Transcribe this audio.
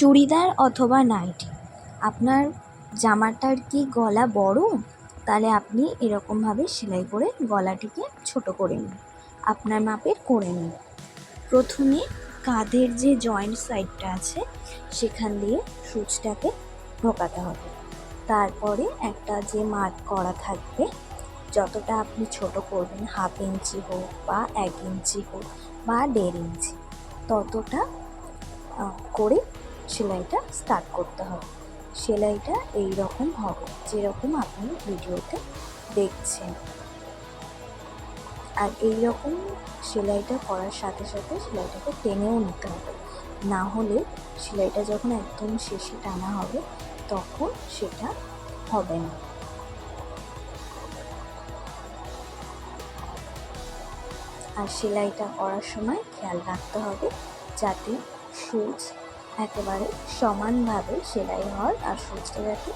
চুড়িদার অথবা নাইটি, আপনার জামাটার কি গলা বড়? তাহলে আপনি এরকমভাবে সেলাই করে গলাটিকে ছোট করে নিন, আপনার মাপের করে নিন। প্রথমে কাঁধের যে জয়েন্ট সাইডটা আছে সেখান দিয়ে সূচটাকে ঢোকাতে হবে। তারপরে একটা যে মার্ক করা থাকবে, যতটা আপনি ছোট করবেন, 1/2 ইঞ্চি হোক বা 1 ইঞ্চি হোক বা 1.5 ইঞ্চি, ততটা করে সেলাইটা স্টার্ট করতে হবে। সেলাইটা এই রকম হবে যেরকম আপনি ভিডিওতে দেখছেন। আর এই রকম সেলাইটা করার সাথে সাথে সেলাইটাকে টেনেও নিতে হবে, না হলে সেলাইটা যখন একদম শেষে টানা হবে তখন সেটা হবে না। আর সেলাইটা করার সময় খেয়াল রাখতে হবে যাতে সূচ একেবারে সমানভাবে সেলাই হয় আর সূচটা যাতে